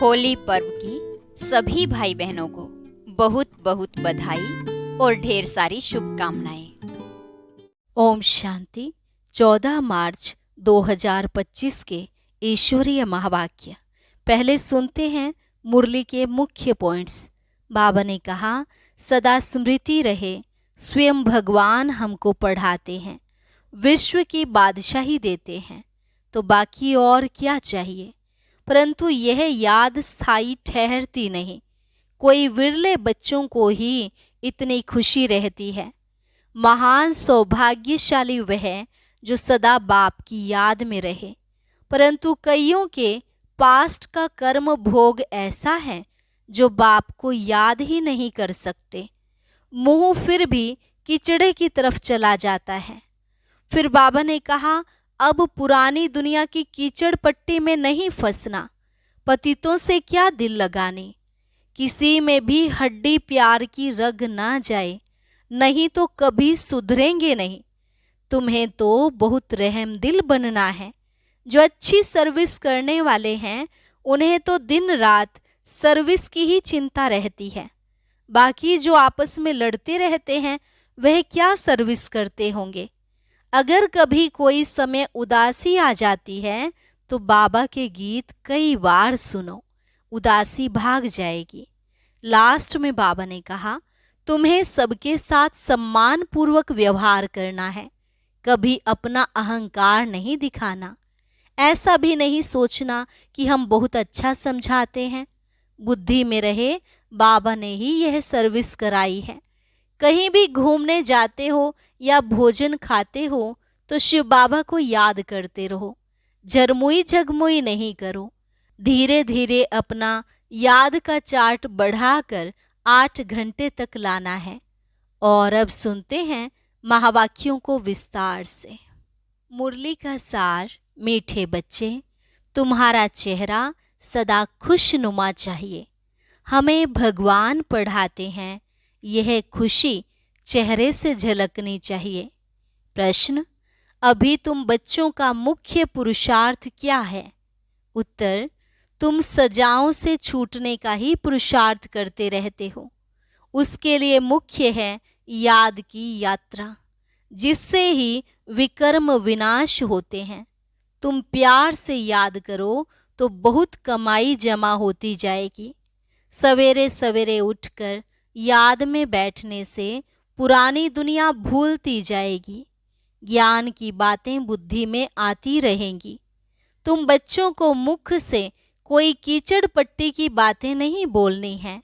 होली पर्व की सभी भाई बहनों को बहुत बहुत बधाई और ढेर सारी शुभकामनाएं। ओम शांति। 14 मार्च 2025 के ईश्वरीय महावाक्य। पहले सुनते हैं मुरली के मुख्य पॉइंट्स। बाबा ने कहा, सदा स्मृति रहे, स्वयं भगवान हमको पढ़ाते हैं, विश्व की बादशाही देते हैं, तो बाकी और क्या चाहिए। परंतु यह याद स्थायी ठहरती नहीं। कोई विरले बच्चों को ही इतनी खुशी रहती है। महान सौभाग्यशाली वह जो सदा बाप की याद में रहे। परंतु कईयों के पास्ट का कर्म भोग ऐसा है जो बाप को याद ही नहीं कर सकते। मुंह फिर भी कीचड़े की तरफ चला जाता है। फिर बाबा ने कहा, अब पुरानी दुनिया की कीचड़ पट्टी में नहीं फंसना। पतितों से क्या दिल लगाने। किसी में भी हड्डी प्यार की रग ना जाए, नहीं तो कभी सुधरेंगे नहीं। तुम्हें तो बहुत रहम दिल बनना है। जो अच्छी सर्विस करने वाले हैं उन्हें तो दिन रात सर्विस की ही चिंता रहती है। बाकी जो आपस में लड़ते रहते हैं वह क्या सर्विस करते होंगे। अगर कभी कोई समय उदासी आ जाती है तो बाबा के गीत कई बार सुनो, उदासी भाग जाएगी। लास्ट में बाबा ने कहा, तुम्हें सबके साथ सम्मान पूर्वक व्यवहार करना है, कभी अपना अहंकार नहीं दिखाना। ऐसा भी नहीं सोचना कि हम बहुत अच्छा समझाते हैं। बुद्धि में रहे, बाबा ने ही यह सर्विस कराई है। कहीं भी घूमने जाते हो या भोजन खाते हो तो शिव बाबा को याद करते रहो। झरमुई झगमुई नहीं करो। धीरे धीरे अपना याद का चार्ट बढ़ाकर 8 घंटे तक लाना है। और अब सुनते हैं महावाक्यों को विस्तार से। मुरली का सार। मीठे बच्चे, तुम्हारा चेहरा सदा खुशनुमा चाहिए। हमें भगवान पढ़ाते हैं, यह खुशी चेहरे से झलकनी चाहिए। प्रश्न, अभी तुम बच्चों का मुख्य पुरुषार्थ क्या है? उत्तर, तुम सजाओं से छूटने का ही पुरुषार्थ करते रहते हो। उसके लिए मुख्य है याद की यात्रा, जिससे ही विकर्म विनाश होते हैं। तुम प्यार से याद करो तो बहुत कमाई जमा होती जाएगी। सवेरे सवेरे उठकर याद में बैठने से पुरानी दुनिया भूलती जाएगी। ज्ञान की बातें बुद्धि में आती रहेंगी। तुम बच्चों को मुख से कोई कीचड़ पट्टी की बातें नहीं बोलनी हैं।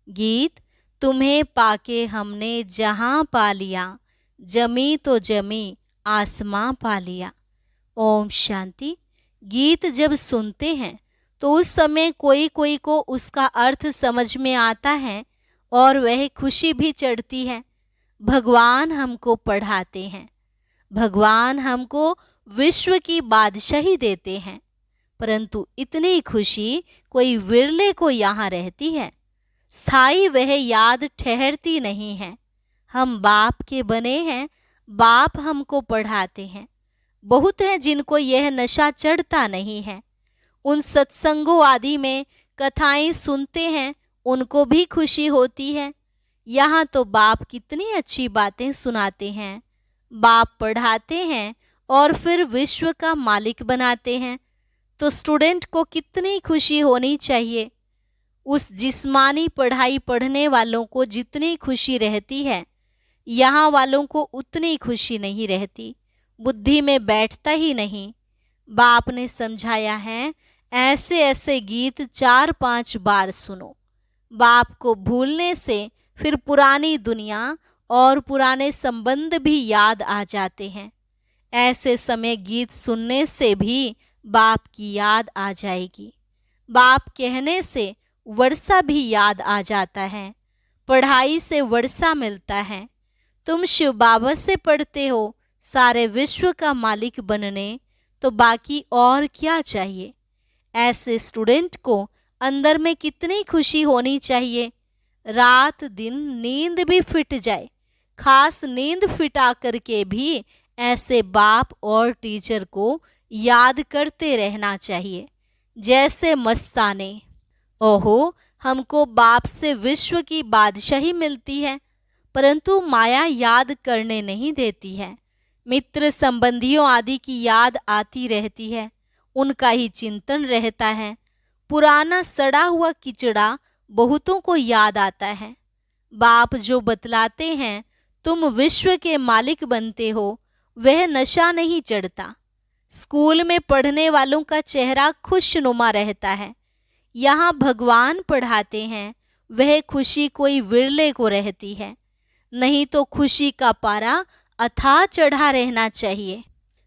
गीत, तुम्हें पाके हमने जहां पा लिया, जमी तो जमी आसमां पा लिया। ओम शांति। गीत जब सुनते हैं तो उस समय कोई कोई को उसका अर्थ समझ में आता है और वह खुशी भी चढ़ती है। भगवान हमको पढ़ाते हैं, भगवान हमको विश्व की बादशाही देते हैं। परंतु इतनी खुशी कोई विरले को यहाँ रहती है। स्थायी वह याद ठहरती नहीं है। हम बाप के बने हैं, बाप हमको पढ़ाते हैं। बहुत हैं जिनको यह नशा चढ़ता नहीं है। उन सत्संगों आदि में कथाएं सुनते हैं, उनको भी खुशी होती है। यहाँ तो बाप कितनी अच्छी बातें सुनाते हैं, बाप पढ़ाते हैं और फिर विश्व का मालिक बनाते हैं। तो स्टूडेंट को कितनी खुशी होनी चाहिए। उस जिस्मानी पढ़ाई पढ़ने वालों को जितनी खुशी रहती है, यहाँ वालों को उतनी खुशी नहीं रहती। बुद्धि में बैठता ही नहीं। बाप ने समझाया है, ऐसे ऐसे गीत 4-5 बार सुनो। बाप को भूलने से फिर पुरानी दुनिया और पुराने संबंध भी याद आ जाते हैं। ऐसे समय गीत सुनने से भी बाप की याद आ जाएगी। बाप कहने से वर्षा भी याद आ जाता है। पढ़ाई से वर्षा मिलता है। तुम शिव बाबा से पढ़ते हो सारे विश्व का मालिक बनने, तो बाकी और क्या चाहिए। ऐसे स्टूडेंट को अंदर में कितनी खुशी होनी चाहिए। रात दिन नींद भी फिट जाए, खास नींद फिटा करके भी ऐसे बाप और टीचर को याद करते रहना चाहिए। जैसे मस्ताने, ओहो, हमको बाप से विश्व की बादशाही मिलती है, परंतु माया याद करने नहीं देती है। मित्र संबंधियों आदि की याद आती रहती है, उनका ही चिंतन रहता है। पुराना सड़ा हुआ किचड़ा बहुतों को याद आता है। बाप जो बतलाते हैं तुम विश्व के मालिक बनते हो, वह नशा नहीं चढ़ता। स्कूल में पढ़ने वालों का चेहरा खुशनुमा रहता है। यहाँ भगवान पढ़ाते हैं, वह खुशी कोई विरले को रहती है। नहीं तो खुशी का पारा अथाह चढ़ा रहना चाहिए।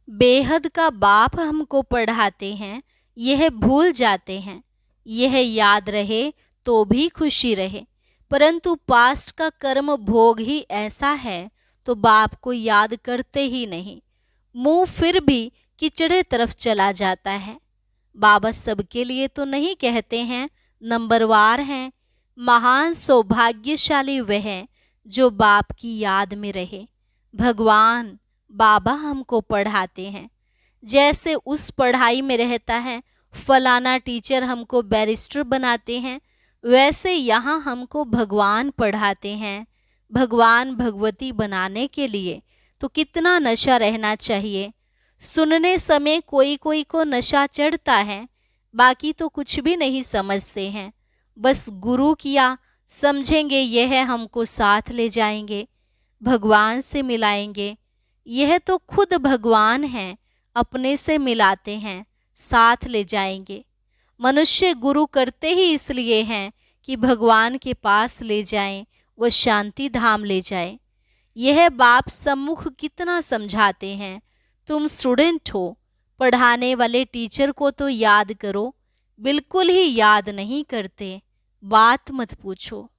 बेहद का बाप हमको पढ़ाते हैं, यह भूल जाते हैं। यह याद रहे तो भी खुशी रहे, परंतु पास्ट का कर्म भोग ही ऐसा है तो बाप को याद करते ही नहीं। मुंह फिर भी किचड़े तरफ चला जाता है। बाबा सबके लिए तो नहीं कहते हैं, नंबरवार हैं। महान सौभाग्यशाली वह जो बाप की याद में रहे। भगवान बाबा हमको पढ़ाते हैं, जैसे उस पढ़ाई में रहता है। फलाना टीचर हमको बैरिस्टर बनाते हैं, वैसे यहाँ हमको भगवान पढ़ाते हैं। भगवान भगवती बनाने के लिए तो कितना नशा रहना चाहिए। सुनने समय कोई कोई को नशा चढ़ता है, बाकी तो कुछ भी नहीं समझते हैं। बस गुरु किया समझेंगे, यह हमको साथ ले जाएंगे, भगवान से मिलाएंगे। यह तो खुद भगवान हैं, अपने से मिलाते हैं, साथ ले जाएंगे। मनुष्य गुरु करते ही इसलिए हैं कि भगवान के पास ले जाएं, वह शांति धाम ले जाए। यह बाप सम्मुख कितना समझाते हैं। तुम स्टूडेंट हो, पढ़ाने वाले टीचर को तो याद करो, बिल्कुल ही याद नहीं करते, बात मत पूछो।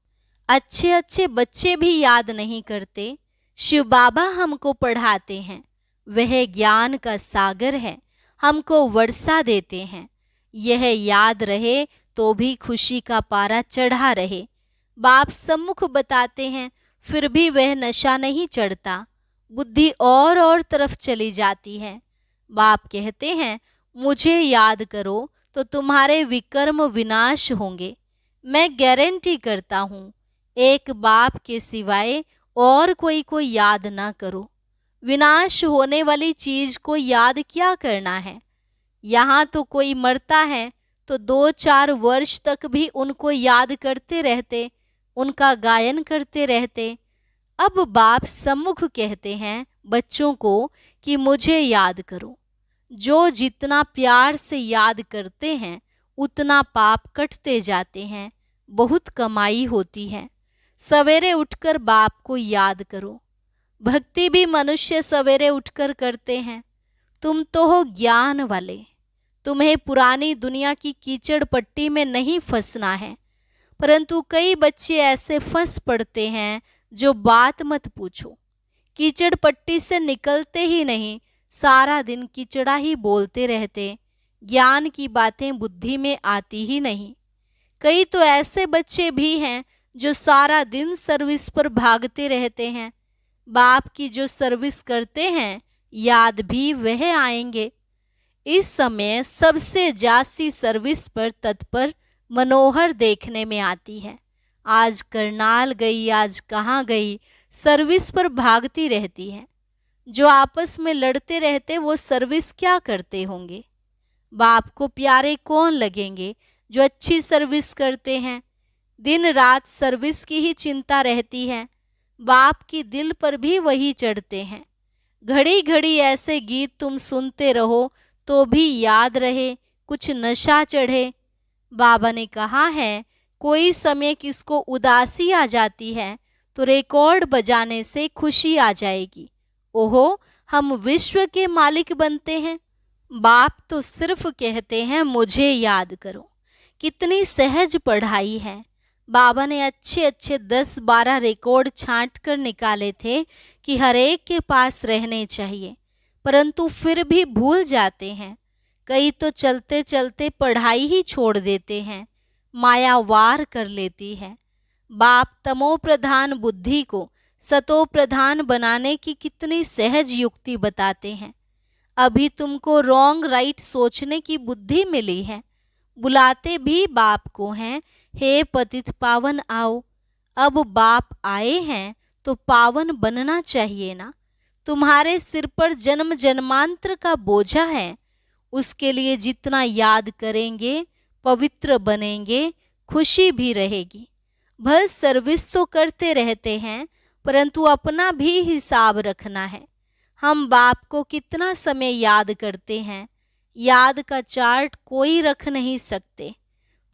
अच्छे अच्छे बच्चे भी याद नहीं करते। शिव बाबा हमको पढ़ाते हैं, वह ज्ञान का सागर है, हमको वर्षा देते हैं। यह याद रहे तो भी खुशी का पारा चढ़ा रहे। बाप सम्मुख बताते हैं, फिर भी वह नशा नहीं चढ़ता, बुद्धि और तरफ चली जाती है। बाप कहते हैं, मुझे याद करो तो तुम्हारे विकर्म विनाश होंगे। मैं गारंटी करता हूँ, एक बाप के सिवाय और कोई को याद ना करो। विनाश होने वाली चीज को याद क्या करना है। यहाँ तो कोई मरता है तो 2-4 वर्ष तक भी उनको याद करते रहते, उनका गायन करते रहते। अब बाप सम्मुख कहते हैं बच्चों को कि मुझे याद करो। जो जितना प्यार से याद करते हैं उतना पाप कटते जाते हैं, बहुत कमाई होती है। सवेरे उठकर बाप को याद करो। भक्ति भी मनुष्य सवेरे उठकर करते हैं। तुम तो हो ज्ञान वाले, तुम्हें पुरानी दुनिया की कीचड़ पट्टी में नहीं फंसना है। परंतु कई बच्चे ऐसे फंस पड़ते हैं जो बात मत पूछो। कीचड़ पट्टी से निकलते ही नहीं, सारा दिन कीचड़ा ही बोलते रहते, ज्ञान की बातें बुद्धि में आती ही नहीं। कई तो ऐसे बच्चे भी हैं जो सारा दिन सर्विस पर भागते रहते हैं। बाप की जो सर्विस करते हैं याद भी वह आएंगे। इस समय सबसे जास्ती सर्विस पर तत्पर मनोहर देखने में आती है। आज करनाल गई, आज कहाँ गई, सर्विस पर भागती रहती है। जो आपस में लड़ते रहते वो सर्विस क्या करते होंगे। बाप को प्यारे कौन लगेंगे जो अच्छी सर्विस करते हैं। दिन रात सर्विस की ही चिंता रहती है। बाप की दिल पर भी वही चढ़ते हैं। घड़ी घड़ी ऐसे गीत तुम सुनते रहो तो भी याद रहे, कुछ नशा चढ़े। बाबा ने कहा है, कोई समय किसको उदासी आ जाती है तो रिकॉर्ड बजाने से खुशी आ जाएगी। ओहो, हम विश्व के मालिक बनते हैं। बाप तो सिर्फ कहते हैं मुझे याद करो। कितनी सहज पढ़ाई है। बाबा ने अच्छे अच्छे 10-12 रिकॉर्ड छांट कर निकाले थे कि हर एक के पास रहने चाहिए, परंतु फिर भी भूल जाते हैं। कई तो चलते चलते पढ़ाई ही छोड़ देते हैं, माया वार कर लेती है। बाप तमो प्रधान बुद्धि को सतो प्रधान बनाने की कितनी सहज युक्ति बताते हैं। अभी तुमको रॉन्ग राइट सोचने की बुद्धि मिली है, बुलाते भी बाप को हैं, हे पतित पावन आओ। अब बाप आए हैं तो पावन बनना चाहिए ना। तुम्हारे सिर पर जन्म जन्मांतर का बोझा है, उसके लिए जितना याद करेंगे पवित्र बनेंगे, खुशी भी रहेगी। भले सर्विस तो करते रहते हैं, परंतु अपना भी हिसाब रखना है। हम बाप को कितना समय याद करते हैं, याद का चार्ट कोई रख नहीं सकते।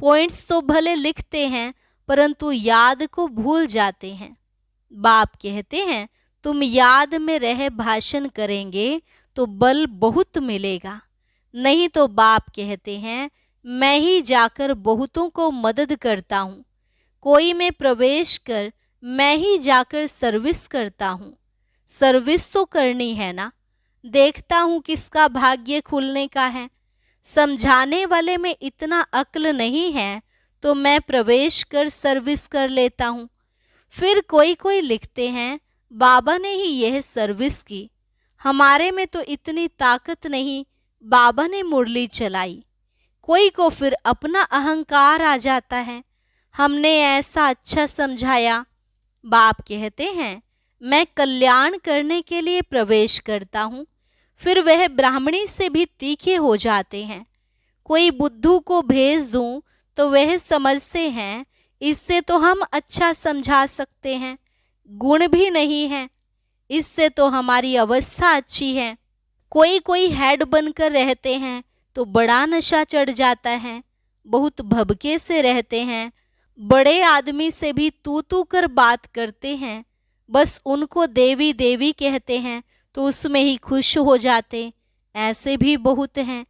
पॉइंट्स तो भले लिखते हैं, परंतु याद को भूल जाते हैं। बाप कहते हैं तुम याद में रह भाषण करेंगे तो बल बहुत मिलेगा। नहीं तो बाप कहते हैं मैं ही जाकर बहुतों को मदद करता हूँ, कोई में प्रवेश कर मैं ही जाकर सर्विस करता हूँ। सर्विस तो करनी है ना, देखता हूँ किसका भाग्य खुलने का है। समझाने वाले में इतना अक्ल नहीं है तो मैं प्रवेश कर सर्विस कर लेता हूँ। फिर कोई कोई लिखते हैं बाबा ने ही यह सर्विस की, हमारे में तो इतनी ताकत नहीं, बाबा ने मुरली चलाई। कोई को फिर अपना अहंकार आ जाता है, हमने ऐसा अच्छा समझाया। बाप कहते हैं मैं कल्याण करने के लिए प्रवेश करता हूँ। फिर वह ब्राह्मणी से भी तीखे हो जाते हैं। कोई बुद्धू को भेज दूं तो वह समझते हैं इससे तो हम अच्छा समझा सकते हैं, गुण भी नहीं है, इससे तो हमारी अवस्था अच्छी है। कोई कोई हेड बनकर रहते हैं तो बड़ा नशा चढ़ जाता है, बहुत भभके से रहते हैं, बड़े आदमी से भी तू तू कर बात करते हैं, बस उनको देवी देवी कहते हैं तो उसमें ही खुश हो जाते। ऐसे भी बहुत हैं।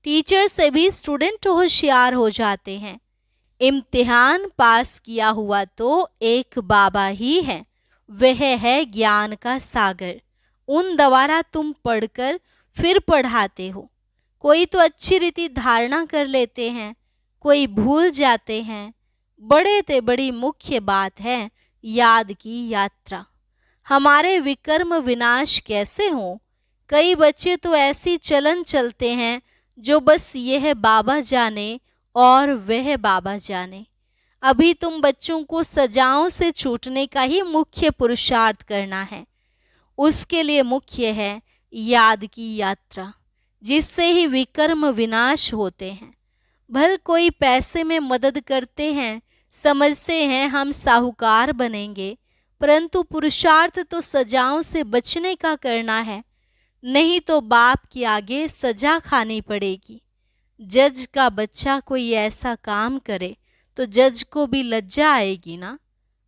टीचर से भी स्टूडेंट होशियार हो जाते हैं। इम्तिहान पास किया हुआ तो एक बाबा ही है, वह है ज्ञान का सागर। उन द्वारा तुम पढ़कर फिर पढ़ाते हो। कोई तो अच्छी रीति धारणा कर लेते हैं, कोई भूल जाते हैं। बड़े ते बड़ी मुख्य बात है याद की यात्रा। हमारे विकर्म विनाश कैसे हों? कई बच्चे तो ऐसी चलन चलते हैं जो बस यह बाबा जाने और वह बाबा जाने। अभी तुम बच्चों को सजाओं से छूटने का ही मुख्य पुरुषार्थ करना है। उसके लिए मुख्य है याद की यात्रा, जिससे ही विकर्म विनाश होते हैं। भल कोई पैसे में मदद करते हैं, समझते हैं हम साहूकार बनेंगे, परंतु पुरुषार्थ तो सजाओं से बचने का करना है, नहीं तो बाप के आगे सजा खानी पड़ेगी। जज का बच्चा कोई ऐसा काम करे तो जज को भी लज्जा आएगी ना।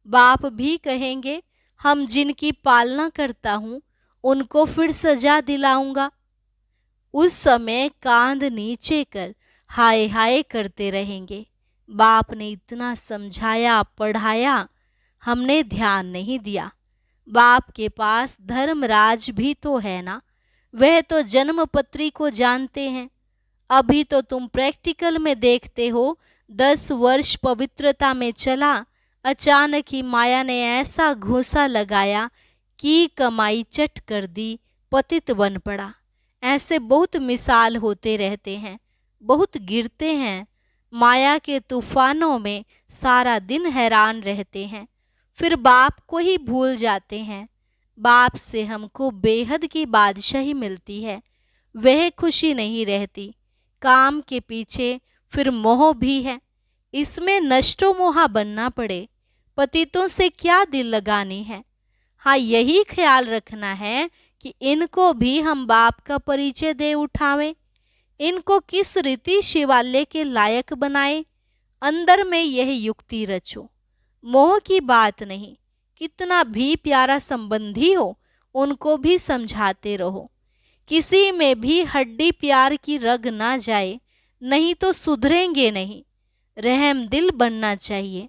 बाप भी कहेंगे हम जिनकी पालना करता हूँ उनको फिर सजा दिलाऊंगा। उस समय कांध नीचे कर हाय हाय करते रहेंगे। बाप ने इतना समझाया पढ़ाया, हमने ध्यान नहीं दिया। बाप के पास धर्मराज भी तो है ना, वह तो जन्मपत्री को जानते हैं। अभी तो तुम प्रैक्टिकल में देखते हो, 10 वर्ष पवित्रता में चला, अचानक ही माया ने ऐसा घूंसा लगाया कि कमाई चट कर दी, पतित बन पड़ा। ऐसे बहुत मिसाल होते रहते हैं, बहुत गिरते हैं, माया के तूफानों में सारा दिन हैरान रहते हैं, फिर बाप को ही भूल जाते हैं। बाप से हमको बेहद की बादशाही मिलती है, वह खुशी नहीं रहती। काम के पीछे फिर मोह भी है, इसमें नष्टो मोहा बनना पड़े। पतितों से क्या दिल लगानी है। हाँ, यही ख्याल रखना है कि इनको भी हम बाप का परिचय दे उठावें, इनको किस रीति शिवालय के लायक बनाए। अंदर में यह युक्ति रचो, मोह की बात नहीं। कितना भी प्यारा संबंधी हो उनको भी समझाते रहो, किसी में भी हड्डी प्यार की रग ना जाए, नहीं तो सुधरेंगे नहीं। रहम दिल बनना चाहिए,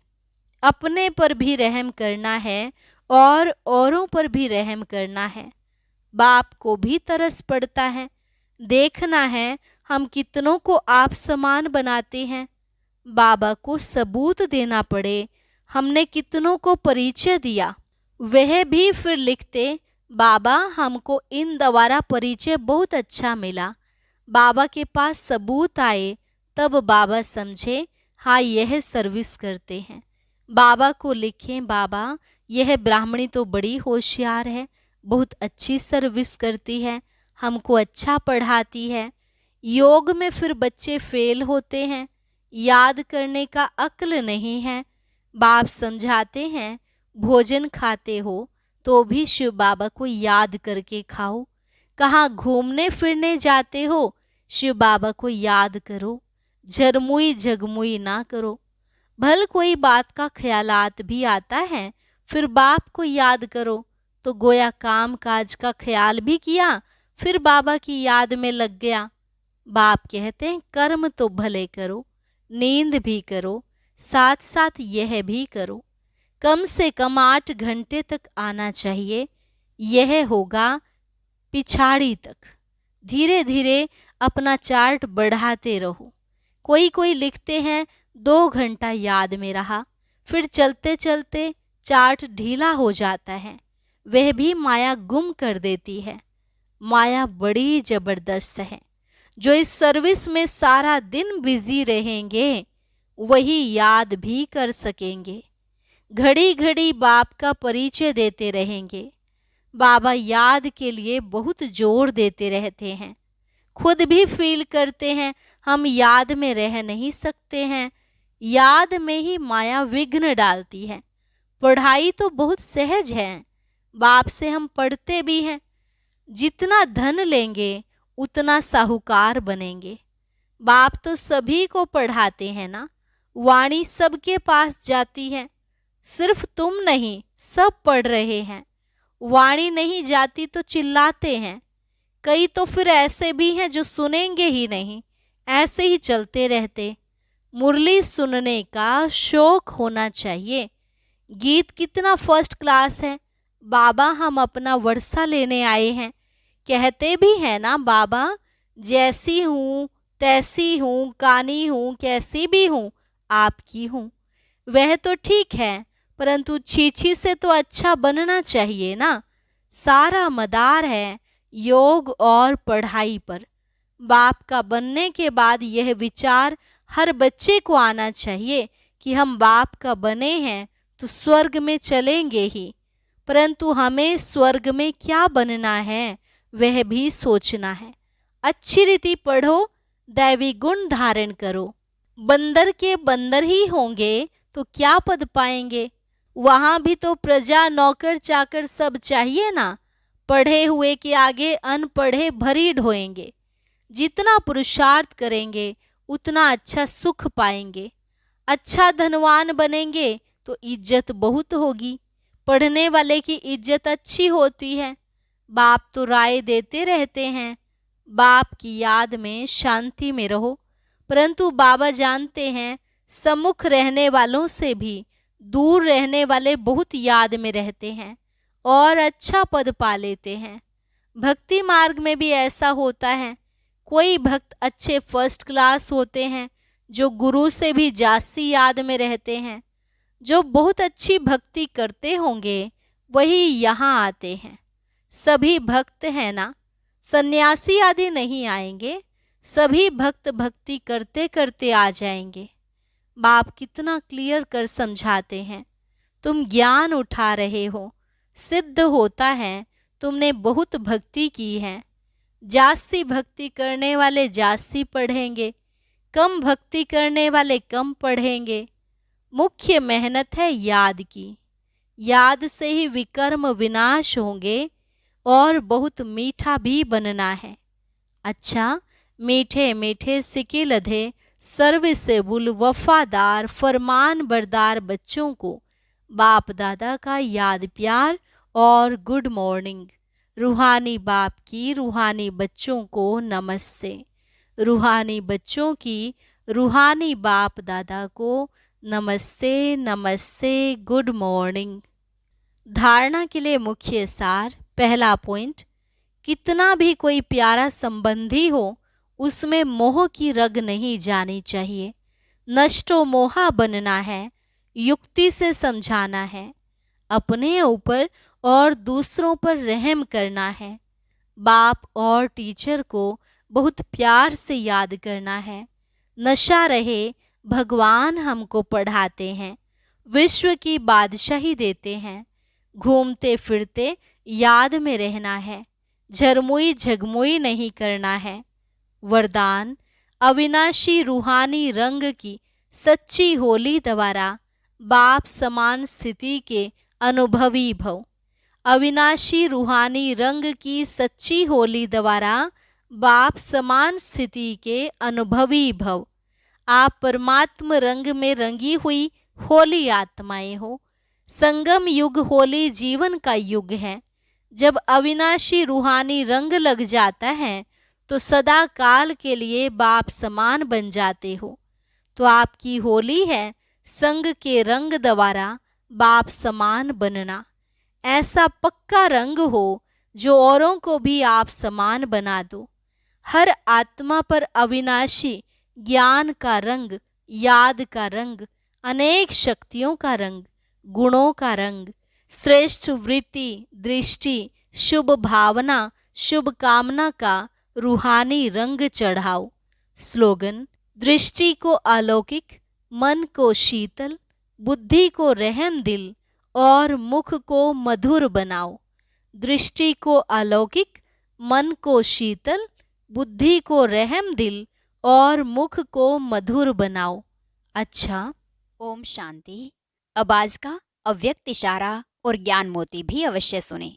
अपने पर भी रहम करना है और औरों पर भी रहम करना है। बाप को भी तरस पड़ता है, देखना है हम कितनों को आप समान बनाते हैं। बाबा को सबूत देना पड़े, हमने कितनों को परिचय दिया। वह भी फिर लिखते, बाबा हमको इन द्वारा परिचय बहुत अच्छा मिला। बाबा के पास सबूत आए तब बाबा समझे हाँ यह सर्विस करते हैं। बाबा को लिखें, बाबा यह ब्राह्मणी तो बड़ी होशियार है, बहुत अच्छी सर्विस करती है, हमको अच्छा पढ़ाती है। योग में फिर बच्चे फेल होते हैं, याद करने का अक्ल नहीं है। बाप समझाते हैं भोजन खाते हो तो भी शिव बाबा को याद करके खाओ। कहाँ घूमने फिरने जाते हो, शिव बाबा को याद करो, झरमुई झगमुई ना करो। भल कोई बात का ख्यालात भी आता है, फिर बाप को याद करो, तो गोया काम काज का ख्याल भी किया, फिर बाबा की याद में लग गया। बाप कहते हैं कर्म तो भले करो, नींद भी करो, साथ साथ यह भी करो। कम से कम 8 घंटे तक आना चाहिए, यह होगा पिछाड़ी तक। धीरे धीरे अपना चार्ट बढ़ाते रहो। कोई लिखते हैं 2 घंटा याद में रहा, फिर चलते चलते चार्ट ढीला हो जाता है, वह भी माया गुम कर देती है। माया बड़ी जबरदस्त है। जो इस सर्विस में सारा दिन बिजी रहेंगे वही याद भी कर सकेंगे। घड़ी घड़ी बाप का परिचय देते रहेंगे। बाबा याद के लिए बहुत जोर देते रहते हैं। खुद भी फील करते हैं हम याद में रह नहीं सकते हैं, याद में ही माया विघ्न डालती है। पढ़ाई तो बहुत सहज है, बाप से हम पढ़ते भी हैं। जितना धन लेंगे उतना साहूकार बनेंगे। बाप तो सभी को पढ़ाते हैं ना, वाणी सबके पास जाती है। सिर्फ तुम नहीं, सब पढ़ रहे हैं। वाणी नहीं जाती तो चिल्लाते हैं। कई तो फिर ऐसे भी हैं जो सुनेंगे ही नहीं, ऐसे ही चलते रहते। मुरली सुनने का शौक होना चाहिए। गीत कितना फर्स्ट क्लास है। बाबा हम अपना वर्षा लेने आए हैं, कहते भी हैं ना बाबा, जैसी हूँ तैसी हूँ, कानी हूँ, कैसी भी हूँ, आपकी हूँ। वह तो ठीक है, परंतु छीछी से तो अच्छा बनना चाहिए ना। सारा मदार है योग और पढ़ाई पर। बाप का बनने के बाद यह विचार हर बच्चे को आना चाहिए कि हम बाप का बने हैं तो स्वर्ग में चलेंगे ही, परंतु हमें स्वर्ग में क्या बनना है वह भी सोचना है। अच्छी रीति पढ़ो, दैवी गुण धारण करो। बंदर के बंदर ही होंगे तो क्या पद पाएंगे। वहां भी तो प्रजा नौकर चाकर सब चाहिए ना। पढ़े हुए के आगे अनपढ़े भरी ढोएंगे। जितना पुरुषार्थ करेंगे उतना अच्छा सुख पाएंगे। अच्छा धनवान बनेंगे तो इज्जत बहुत होगी। पढ़ने वाले की इज्जत अच्छी होती है। बाप तो राय देते रहते हैं, बाप की याद में शांति में रहो। परंतु बाबा जानते हैं सम्मुख रहने वालों से भी दूर रहने वाले बहुत याद में रहते हैं और अच्छा पद पा लेते हैं। भक्ति मार्ग में भी ऐसा होता है। कोई भक्त अच्छे फर्स्ट क्लास होते हैं जो गुरु से भी जास्ती याद में रहते हैं। जो बहुत अच्छी भक्ति करते होंगे वही यहाँ आते हैं। सभी भक्त हैं ना, सन्यासी आदि नहीं आएंगे। सभी भक्त भक्ति करते करते आ जाएंगे। बाप कितना क्लियर कर समझाते हैं। तुम ज्ञान उठा रहे हो, सिद्ध होता है तुमने बहुत भक्ति की है। जास्ती भक्ति करने वाले जास्ती पढ़ेंगे, कम भक्ति करने वाले कम पढ़ेंगे। मुख्य मेहनत है याद की। याद से ही विकर्म विनाश होंगे और बहुत मीठा भी बनना है। अच्छा, मीठे मीठे सिके लधे सर्विसेबल वफादार फरमान बरदार बच्चों को बाप दादा का याद प्यार और गुड मॉर्निंग। रूहानी बाप की रूहानी बच्चों को नमस्ते। रूहानी बच्चों की रूहानी बाप दादा को नमस्ते नमस्ते, गुड मॉर्निंग। धारणा के लिए मुख्य सार। पहला पॉइंट, कितना भी कोई प्यारा संबंधी हो उसमें मोह की रग नहीं जानी चाहिए। नष्टो मोहा बनना है, युक्ति से समझाना है, अपने ऊपर और दूसरों पर रहम करना है। बाप और टीचर को बहुत प्यार से याद करना है। नशा रहे भगवान हमको पढ़ाते हैं, विश्व की बादशाही देते हैं, घूमते फिरते याद में रहना है, झरमुई झगमुई नहीं करना है। वरदान अविनाशी रूहानी रंग की सच्ची होली द्वारा बाप समान स्थिति के अनुभवी भव। अविनाशी रूहानी रंग की सच्ची होली द्वारा बाप समान स्थिति के अनुभवी भव। आप परमात्म रंग में रंगी हुई होली आत्माएं हो। संगम युग होली जीवन का युग है। जब अविनाशी रूहानी रंग लग जाता है तो सदा काल के लिए बाप समान बन जाते हो। तो आपकी होली है संग के रंग द्वारा बाप समान बनना। ऐसा पक्का रंग हो जो औरों को भी आप समान बना दो। हर आत्मा पर अविनाशी ज्ञान का रंग, याद का रंग, अनेक शक्तियों का रंग, गुणों का रंग, श्रेष्ठ वृत्ति, दृष्टि, शुभ भावना, शुभ कामना का रूहानी रंग चढ़ाओ। स्लोगन दृष्टि को अलौकिक, मन को शीतल, बुद्धि को रहम दिल और मुख को मधुर बनाओ। दृष्टि को अलौकिक, मन को शीतल, बुद्धि को रहम दिल और मुख को मधुर बनाओ। अच्छा। ओम शांति। अब आज का अव्यक्त इशारा और ज्ञान मोती भी अवश्य सुने।